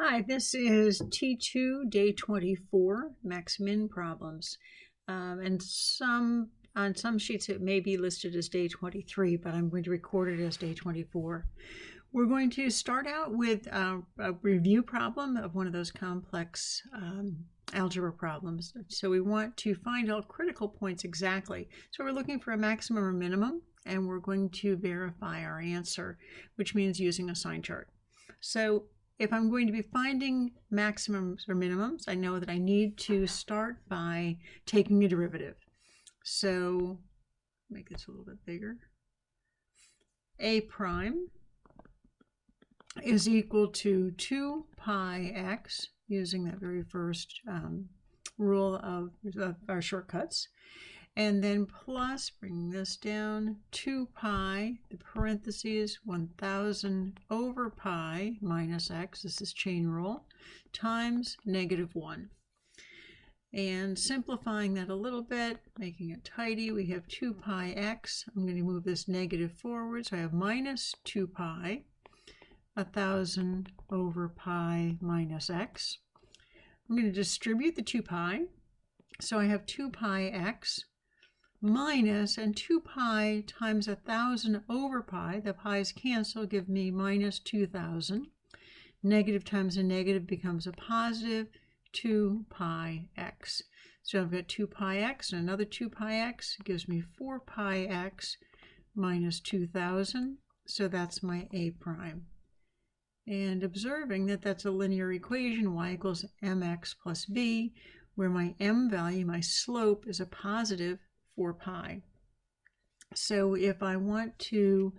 Hi, this is T2 day 24 max-min problems. And on some sheets it may be listed as day 23, but I'm going to record it as day 24. We're going to start out with a review problem of one of those complex algebra problems. So we want to find all critical points exactly. So we're looking for a maximum or minimum, and we're going to verify our answer, which means using a sign chart. So if I'm going to be finding maximums or minimums, I know that I need to start by taking a derivative. So make this a little bit bigger. A prime is equal to 2 pi x, using that very first rule of our shortcuts. And then plus, bringing this down, 2 pi, the parentheses, 1000 over pi minus x, this is chain rule, times -1. And simplifying that a little bit, making it tidy, we have 2 pi x. I'm going to move this negative forward, so I have minus 2 pi, 1000 over pi minus x. I'm going to distribute the 2 pi, so I have 2 pi x minus, and 2 pi times 1000 over pi, the pi's cancel, give me minus 2000. Negative times a negative becomes a positive, 2 pi x. So I've got 2 pi x and another 2 pi x gives me 4 pi x minus 2000. So that's my A prime. And observing that that's a linear equation, y equals mx plus b, where my m value, my slope, is a positive 4 pi. So if I want to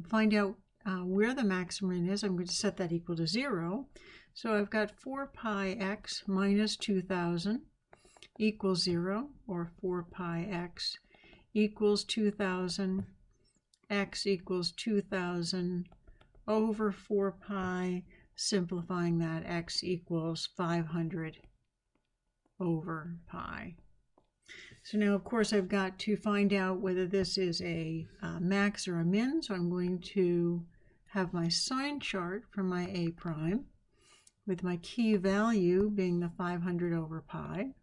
find out where the maximum is, I'm going to set that equal to 0. So I've got 4 pi x minus 2000 equals 0, or 4 pi x equals 2000, x equals 2000 over 4 pi, simplifying that, x equals 500 over pi. So now, of course, I've got to find out whether this is a max or a min. So I'm going to have my sign chart for my A prime, with my key value being the 500 over pi.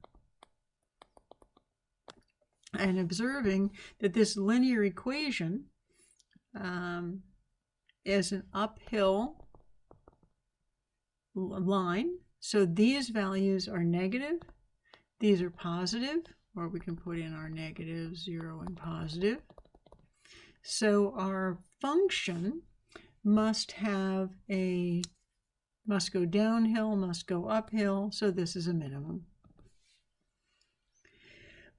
And observing that this linear equation is an uphill line. So these values are negative, these are positive, or we can put in our negative, 0, and positive. So our function must go downhill, must go uphill, so this is a minimum.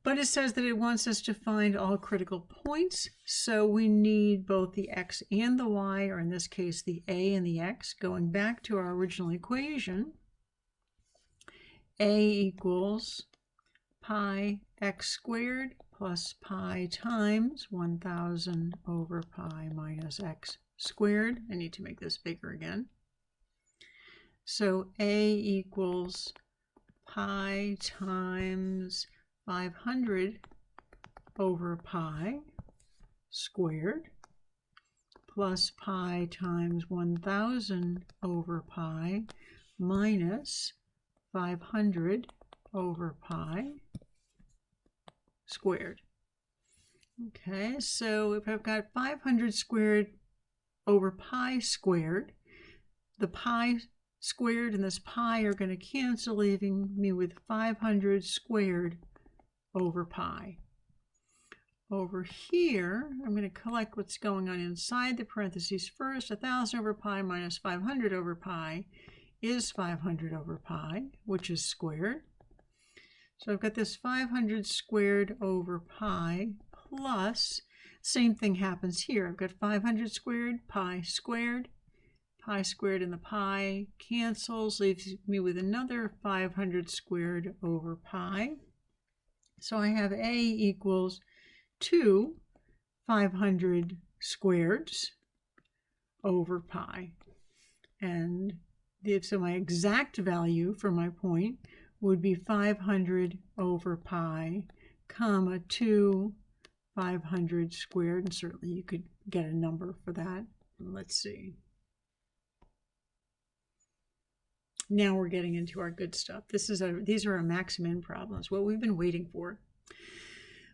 But it says that it wants us to find all critical points, so we need both the x and the y, or in this case the a and the x. Going back to our original equation, a equals pi x squared plus pi times 1000 over pi minus x squared. I need to make this bigger again. So a equals pi times 500 over pi squared plus pi times 1000 over pi minus 500 over pi squared. Okay, so if I've got 500 squared over pi squared, the pi squared and this pi are going to cancel, leaving me with 500 squared over pi. Over here, I'm going to collect what's going on inside the parentheses first. 1000 over pi minus 500 over pi is 500 over pi, which is squared. So I've got this 500 squared over pi plus, same thing happens here. I've got 500 squared, pi squared and the pi cancels, leaves me with another 500 squared over pi. So I have a equals 2 500 squareds over pi. And so my exact value for my point would be 500 over pi, comma 2 500 squared, and certainly you could get a number for that. Let's see. Now we're getting into our good stuff. These are our max-min problems, what we've been waiting for.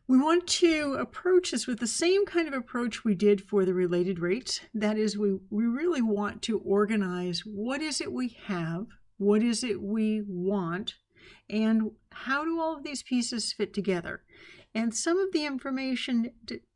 We want to approach this with the same kind of approach we did for the related rates. That is, we really want to organize what is it we have, what is it we want, and how do all of these pieces fit together. And some of the information,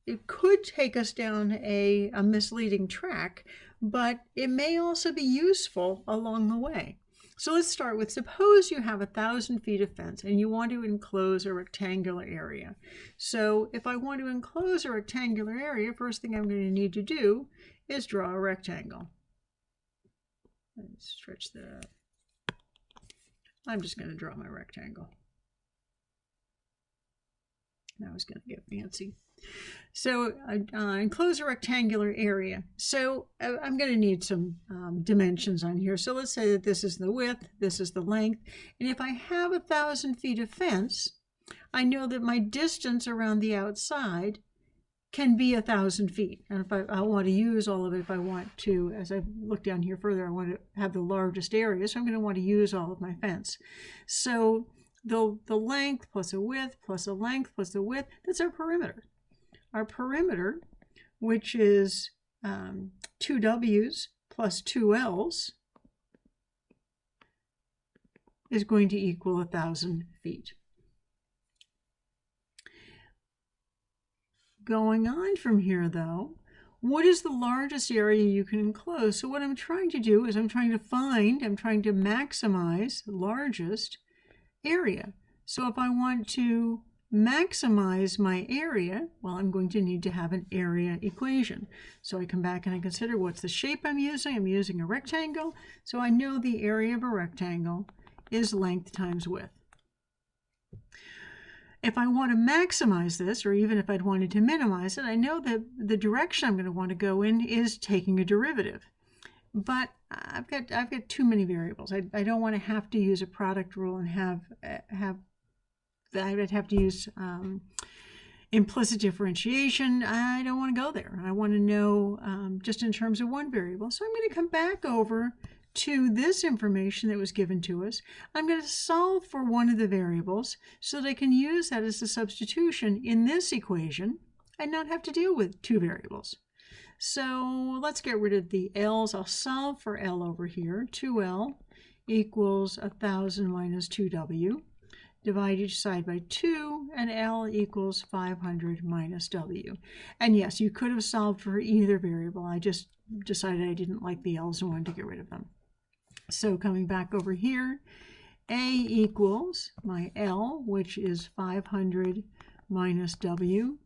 it could take us down a misleading track, but it may also be useful along the way. So let's start with, suppose you have 1,000 feet of fence and you want to enclose a rectangular area. So if I want to enclose a rectangular area, first thing I'm going to need to do is draw a rectangle. Let's stretch that out. I'm just going to draw my rectangle. Now it's going to get fancy. So enclose a rectangular area. So I'm going to need some dimensions on here. So let's say that this is the width, this is the length. And if I have 1,000 feet of fence, I know that my distance around the outside can be 1,000 feet. And if I want to use all of it, if I want to, as I look down here further, I want to have the largest area. So I'm going to want to use all of my fence. So the length plus a width plus a length plus a width, that's our perimeter. Our perimeter, which is 2 W's plus 2 L's, is going to equal 1,000 feet. Going on from here, though, what is the largest area you can enclose? So what I'm trying to do is I'm trying to maximize the largest area. So if I want to maximize my area, well, I'm going to need to have an area equation. So I come back and I consider what's the shape I'm using. I'm using a rectangle. So I know the area of a rectangle is length times width. If I want to maximize this, or even if I'd wanted to minimize it, I know that the direction I'm going to want to go in is taking a derivative. But I've got too many variables. I don't want to have to use a product rule and I'd have to use implicit differentiation. I don't want to go there. I want to know just in terms of one variable. So I'm going to come back over to this information that was given to us. I'm going to solve for one of the variables so that I can use that as a substitution in this equation and not have to deal with two variables. So let's get rid of the L's. I'll solve for L over here. 2L equals 1,000 minus 2W. Divide each side by 2, and L equals 500 minus W. And yes, you could have solved for either variable. I just decided I didn't like the L's and wanted to get rid of them. So coming back over here, A equals my L, which is 500 minus W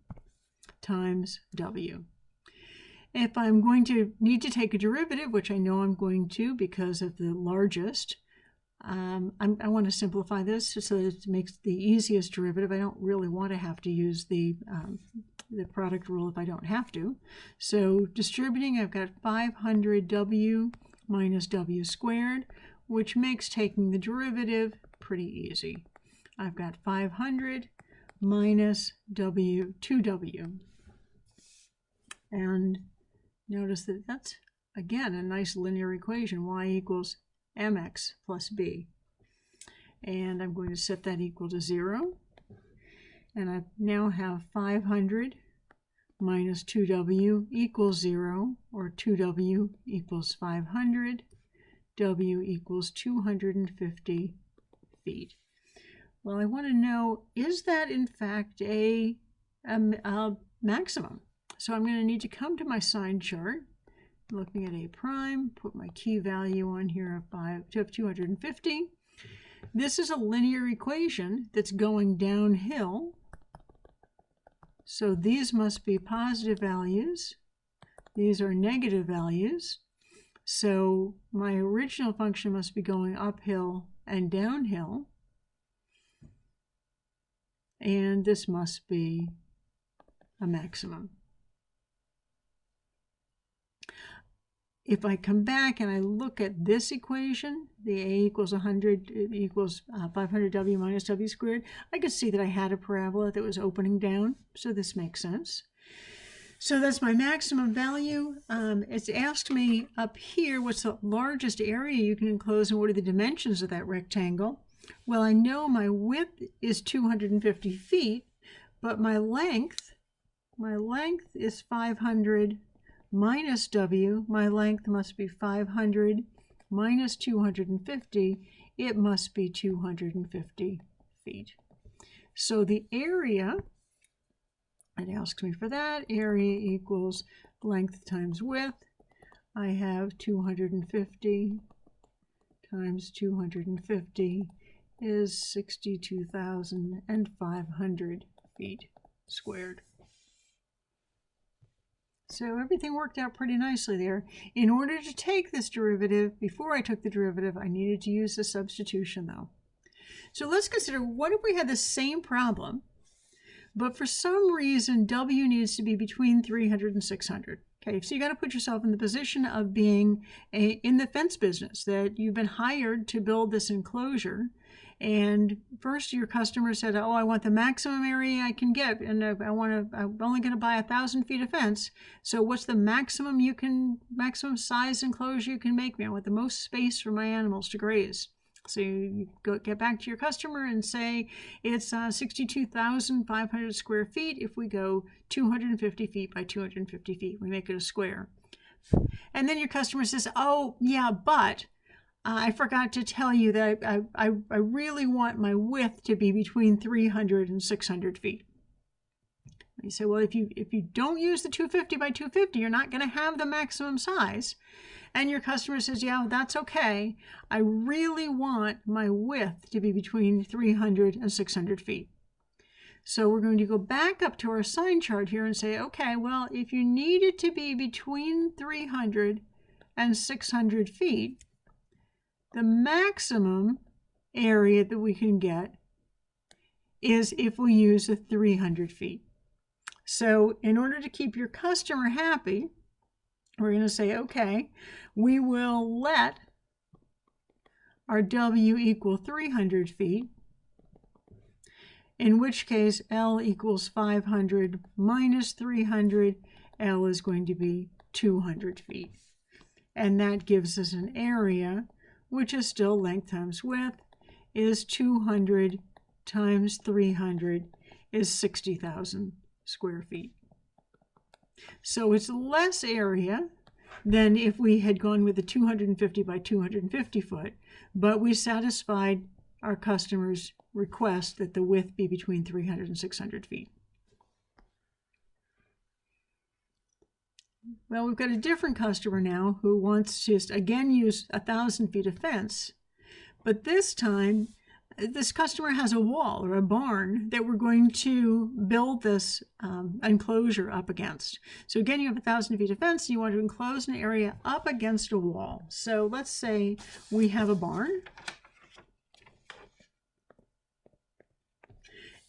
times W. If I'm going to need to take a derivative, which I know I'm going to because of the largest, I want to simplify this so that it makes the easiest derivative. I don't really want to have to use the product rule if I don't have to. So distributing, I've got 500W minus W squared, which makes taking the derivative pretty easy. I've got 500 minus 2W. And notice that that's, again, a nice linear equation. Y equals mx plus b. And I'm going to set that equal to 0. And I now have 500 minus 2w equals 0, or 2w equals 500, w equals 250 feet. Well, I want to know, is that in fact a maximum? So I'm going to need to come to my sign chart, looking at A prime, put my key value on here of 250. This is a linear equation that's going downhill. So these must be positive values. These are negative values. So my original function must be going uphill and downhill. And this must be a maximum. If I come back and I look at this equation, the A equals 100 equals 500W minus W squared, I could see that I had a parabola that was opening down, so this makes sense. So that's my maximum value. It's asked me up here what's the largest area you can enclose and what are the dimensions of that rectangle. Well, I know my width is 250 feet, but my length is 500 minus W. My length must be 500 minus 250. It must be 250 feet. So the area, it asks me for that, area equals length times width. I have 250 times 250 is 62,500 feet squared. So everything worked out pretty nicely there. In order to take this derivative, before I took the derivative, I needed to use the substitution though. So let's consider, what if we had the same problem, but for some reason, W needs to be between 300 and 600. Okay, so you got to put yourself in the position of being in the fence business, that you've been hired to build this enclosure. And first your customer said, oh, I want the maximum area I can get, and I'm only going to buy 1,000 feet of fence. So what's the maximum size enclosure you can make me? I want the most space for my animals to graze. So you get back to your customer and say it's 62,500 square feet. If we go 250 feet by 250 feet, we make it a square. And then your customer says, oh, yeah, but I forgot to tell you that I really want my width to be between 300 and 600 feet. You say, well, if you don't use the 250 by 250, you're not going to have the maximum size. And your customer says, yeah, that's okay. I really want my width to be between 300 and 600 feet. So we're going to go back up to our sign chart here and say, okay, well, if you need it to be between 300 and 600 feet, the maximum area that we can get is if we use the 300 feet. So in order to keep your customer happy, we're going to say, okay, we will let our W equal 300 feet, in which case L equals 500 minus 300. L is going to be 200 feet. And that gives us an area, which is still length times width, is 200 times 300 is 60,000 square feet. So it's less area than if we had gone with the 250 by 250 foot, but we satisfied our customer's request that the width be between 300 and 600 feet. Well, we've got a different customer now who wants to, again, use 1,000 feet of fence, but this time this customer has a wall or a barn that we're going to build this enclosure up against. So again, you have 1,000 feet of fence and you want to enclose an area up against a wall. So let's say we have a barn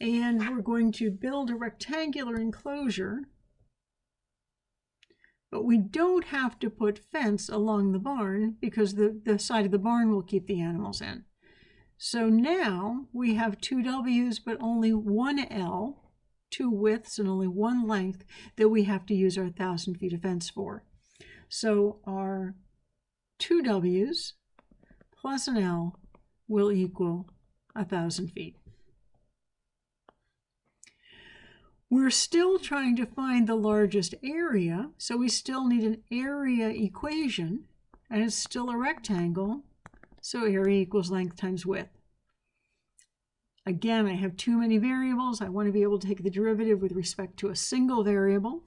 and we're going to build a rectangular enclosure, but we don't have to put fence along the barn because the side of the barn will keep the animals in. So now we have two W's, but only one L, two widths and only one length that we have to use our 1,000 feet of fence for. So our two W's plus an L will equal 1,000 feet. We're still trying to find the largest area, so we still need an area equation, and it's still a rectangle. So area equals length times width. Again, I have too many variables. I want to be able to take the derivative with respect to a single variable.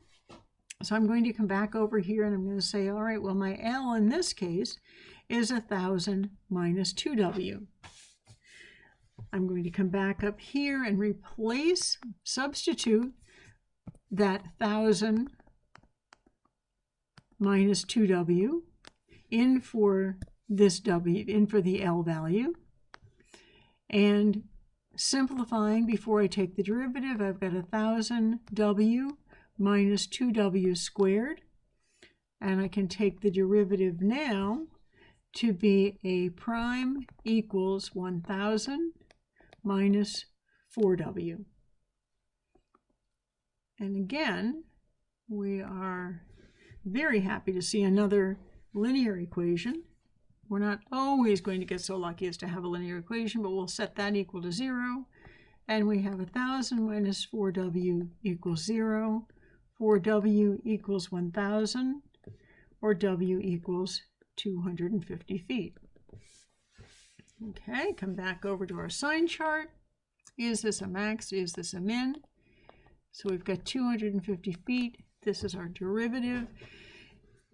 So I'm going to come back over here and I'm going to say, all right, well, my L in this case is 1,000 minus 2W. I'm going to come back up here and substitute that 1,000 minus 2W in for this W, in for the L value. And simplifying before I take the derivative, I've got 1,000 W minus 2W squared. And I can take the derivative now to be A prime equals 1,000 minus 4W. And again, we are very happy to see another linear equation. We're not always going to get so lucky as to have a linear equation, but we'll set that equal to 0. And we have 1,000 minus 4w equals 0. 4w equals 1,000, or w equals 250 feet. Okay, come back over to our sign chart. Is this a max? Is this a min? So we've got 250 feet. This is our derivative.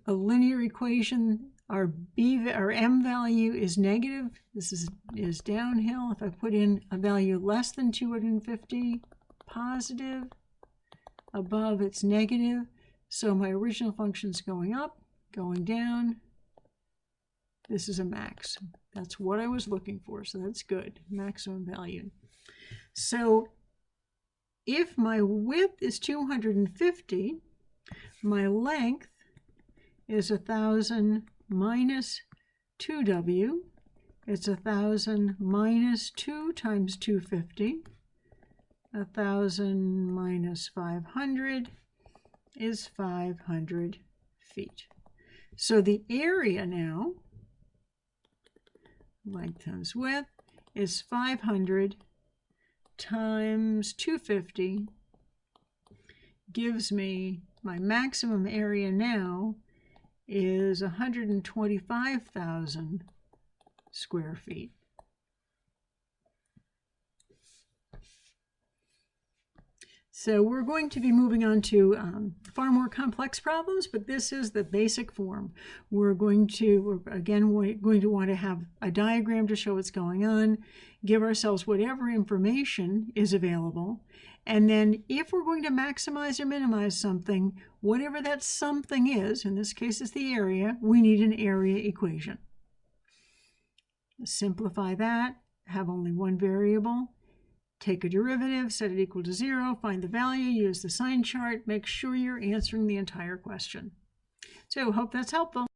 A linear equation, our m value is negative. This is downhill. If I put in a value less than 250, positive. Above, it's negative. So my original function is going up, going down. This is a max. That's what I was looking for, so that's good. Maximum value. So if my width is 250, my length is 1,000 minus 2w. It's 1,000 minus 2 times 250. 1,000 minus 500 is 500 feet. So the area now, length times width, is 500 times 250, gives me my maximum area now is 125,000 square feet. So we're going to be moving on to far more complex problems, but this is the basic form. We're going to want to have a diagram to show what's going on, give ourselves whatever information is available, and then if we're going to maximize or minimize something, whatever that something is, in this case is the area, we need an area equation. Simplify that, have only one variable. Take a derivative, set it equal to 0, find the value, use the sign chart, make sure you're answering the entire question. So hope that's helpful.